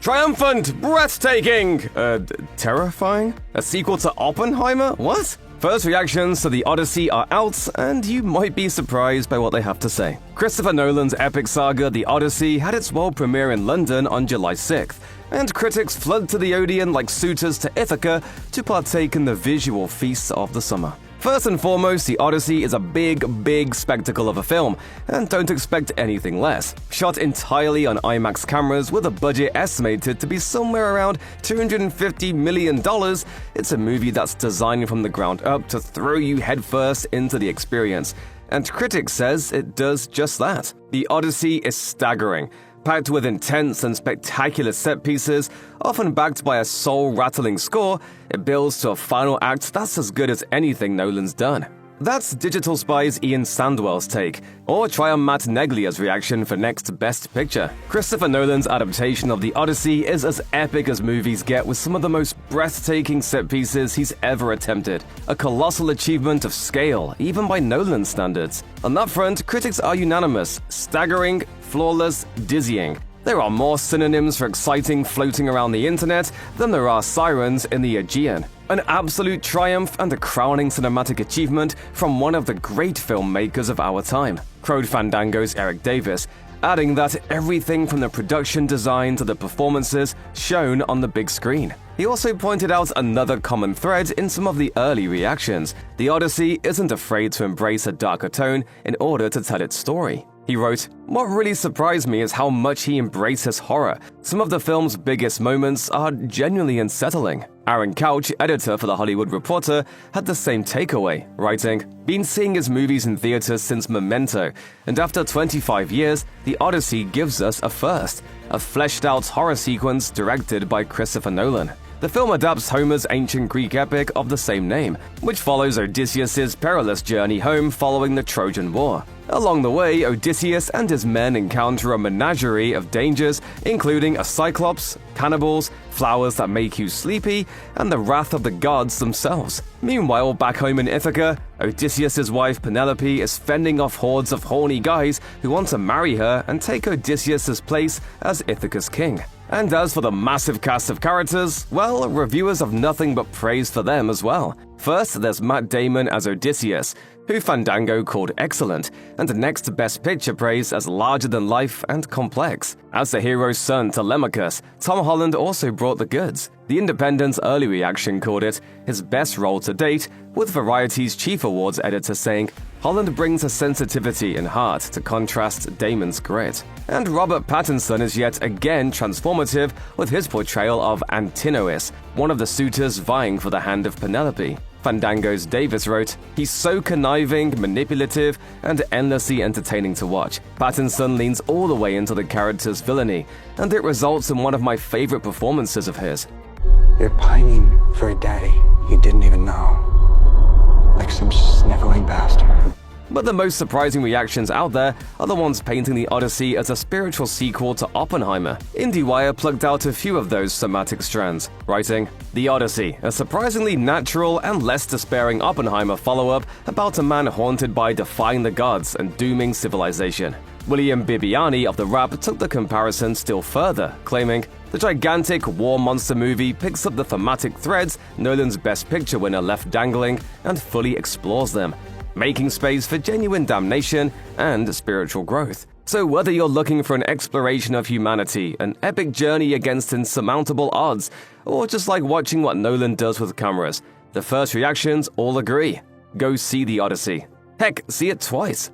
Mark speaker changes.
Speaker 1: Triumphant! Breathtaking! Terrifying? A sequel to Oppenheimer? What? First reactions to the Odyssey are out, and you might be surprised by what they have to say. Christopher Nolan's epic saga, The Odyssey, had its world premiere in London on July 6th, and critics flood to the Odeon like suitors to Ithaca to partake in the visual feast of the summer. First and foremost, The Odyssey is a big spectacle of a film, and don't expect anything less. Shot entirely on IMAX cameras with a budget estimated to be somewhere around $250 million, it's a movie that's designed from the ground up to throw you headfirst into the experience. And critics says it does just that. The Odyssey is staggering, packed with intense and spectacular set pieces, often backed by a soul-rattling score. It builds to a final act that's as good as anything Nolan's done. That's Digital Spy's Ian Sandwell's take, or try on Matt Neglia's reaction for next Best Picture. Christopher Nolan's adaptation of The Odyssey is as epic as movies get, with some of the most breathtaking set pieces he's ever attempted. A colossal achievement of scale, even by Nolan standards. On that front, critics are unanimous: staggering, flawless, dizzying. There are more synonyms for exciting floating around the internet than there are sirens in the Aegean. An absolute triumph and a crowning cinematic achievement from one of the great filmmakers of our time, crowed Fandango's Eric Davis, adding that everything from the production design to the performances shown on the big screen. He also pointed out another common thread in some of the early reactions. The Odyssey isn't afraid to embrace a darker tone in order to tell its story. He wrote, "What really surprised me is how much he embraces horror. Some of the film's biggest moments are genuinely unsettling." Aaron Couch, editor for The Hollywood Reporter, had the same takeaway, writing, "Been seeing his movies in theaters since Memento, and after 25 years, The Odyssey gives us a first, a fleshed-out horror sequence directed by Christopher Nolan." The film adapts Homer's ancient Greek epic of the same name, which follows Odysseus' perilous journey home following the Trojan War. Along the way, Odysseus and his men encounter a menagerie of dangers, including a cyclops, cannibals, flowers that make you sleepy, and the wrath of the gods themselves. Meanwhile, back home in Ithaca, Odysseus' wife Penelope is fending off hordes of horny guys who want to marry her and take Odysseus' place as Ithaca's king. And as for the massive cast of characters, well, reviewers have nothing but praise for them as well. First, there's Matt Damon as Odysseus, who Fandango called excellent, and next Best Picture praise as larger-than-life and complex. As the hero's son Telemachus, Tom Holland also brought the goods. The Independent's early reaction called it his best role to date, with Variety's chief awards editor saying, "Holland brings a sensitivity and heart to contrast Damon's grit." And Robert Pattinson is yet again transformative with his portrayal of Antinoüs, one of the suitors vying for the hand of Penelope. Fandango's Davis wrote, "He's so conniving, manipulative, and endlessly entertaining to watch. Pattinson leans all the way into the character's villainy, and it results in one of my favorite performances of his."
Speaker 2: You're pining for a daddy you didn't even know. Like some sniveling bastard.
Speaker 1: But the most surprising reactions out there are the ones painting The Odyssey as a spiritual sequel to Oppenheimer. IndieWire plucked out a few of those somatic strands, writing, "The Odyssey, a surprisingly natural and less despairing Oppenheimer follow-up about a man haunted by defying the gods and dooming civilization." William Bibbiani of The Wrap took the comparison still further, claiming, "The gigantic war monster movie picks up the thematic threads Nolan's Best Picture winner left dangling and fully explores them, making space for genuine damnation and spiritual growth." So whether you're looking for an exploration of humanity, an epic journey against insurmountable odds, or just like watching what Nolan does with cameras, the first reactions all agree. Go see The Odyssey. Heck, see it twice.